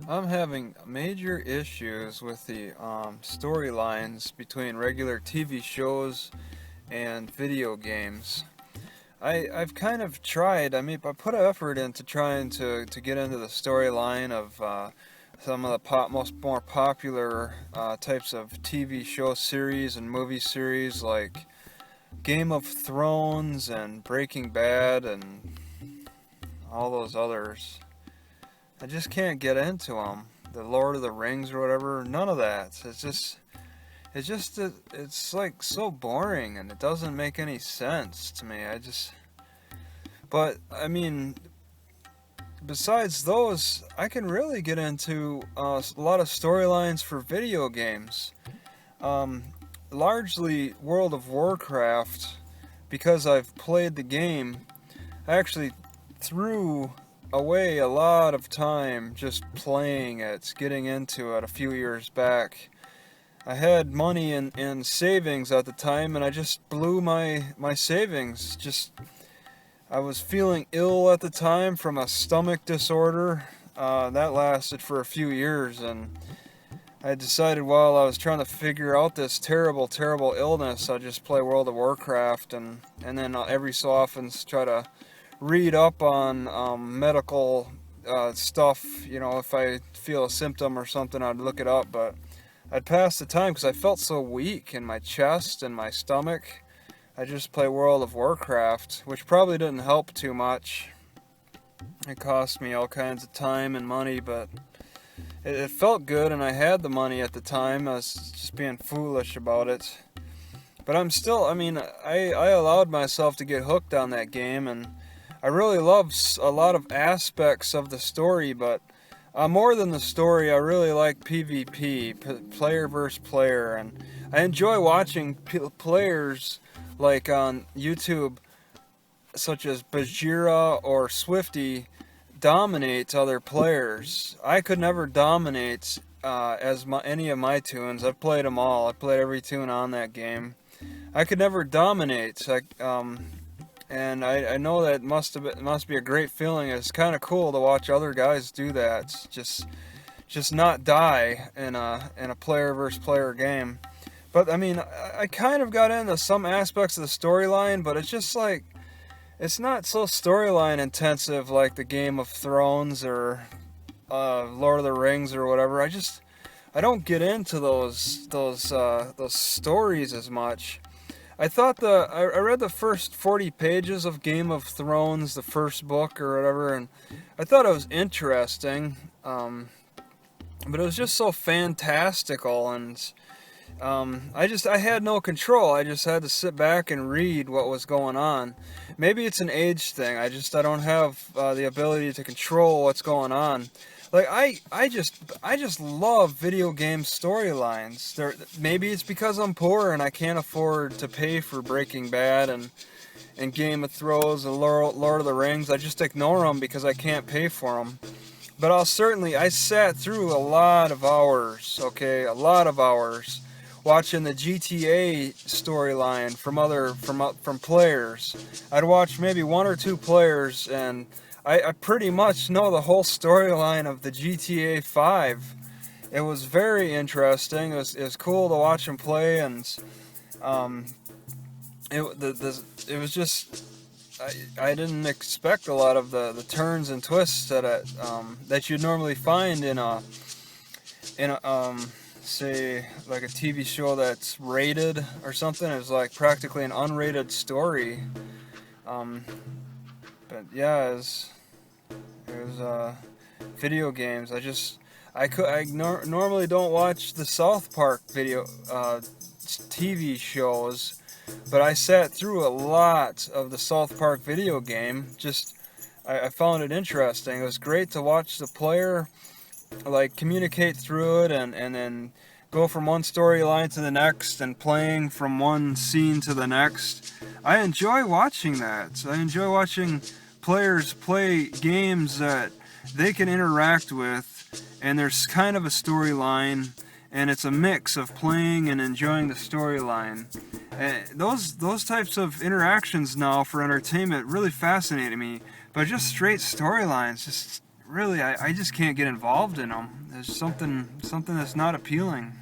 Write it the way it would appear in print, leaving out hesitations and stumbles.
I'm having major issues with the storylines between regular TV shows and video games. I've kind of tried, I put effort into trying to get into the storyline of some of the most more popular types of TV show series and movie series like Game of Thrones and Breaking Bad and all those others. I just can't get into them. The Lord of the Rings or whatever, none of that. It's like so boring and it doesn't make any sense to me. But I mean, besides those, I can really get into a lot of storylines for video games. Um, Largely World of Warcraft, because I've played the game. I actually threw away a lot of time just playing it, getting into it a few years back. I had money in savings at the time and I just blew my savings. I was feeling ill at the time from a stomach disorder. That lasted for a few years, and I decided while I was trying to figure out this terrible, terrible illness, I'd just play World of Warcraft and then every so often try to read up on medical stuff. You know, if I feel a symptom or something, I'd look it up. But I'd pass the time because I felt so weak in my chest and my stomach. I just play World of Warcraft, which probably didn't help too much. It cost me all kinds of time and money, but it felt good, and I had the money at the time. I was just being foolish about it. But I allowed myself to get hooked on that game, and I really love a lot of aspects of the story, but more than the story, I really like PvP, player versus player, and I enjoy watching players like on YouTube, such as Bajira or Swifty, dominate other players. I could never dominate any of my tunes. I've played them all. I played every tune on that game. I could never dominate. And I know that must be a great feeling. It's kind of cool to watch other guys do that. Just not die in a player versus player game. But I mean, I kind of got into some aspects of the storyline, but it's just like it's not so storyline intensive like the Game of Thrones or Lord of the Rings or whatever. I don't get into those stories as much. I read the first 40 pages of Game of Thrones, the first book or whatever, and I thought it was interesting. But it was just so fantastical, and I had no control. I just had to sit back and read what was going on. Maybe it's an age thing. I don't have the ability to control what's going on. Like I just love video game storylines. Maybe it's because I'm poor and I can't afford to pay for Breaking Bad and Game of Thrones and Lord of the Rings. I just ignore them because I can't pay for them. But I sat through a lot of hours, okay, a lot of hours, watching the GTA storyline from players. I'd watch maybe one or two players, and I pretty much know the whole storyline of the GTA 5. It was very interesting. It was cool to watch them play, and um, it was just I didn't expect a lot of the turns and twists that you'd normally find in a say like a TV show that's rated or something. It was like practically an unrated story. Um, but yeah, it was video games. Normally don't watch the South Park TV shows, but I sat through a lot of the South Park video game. I found it interesting. It was great to watch the player like communicate through it and then go from one storyline to the next and playing from one scene to the next. I enjoy watching that. I enjoy watching players play games that they can interact with, and there's kind of a storyline, and it's a mix of playing and enjoying the storyline. Those types of interactions now for entertainment really fascinated me, but just straight storylines really, I just can't get involved in them. There's something that's not appealing.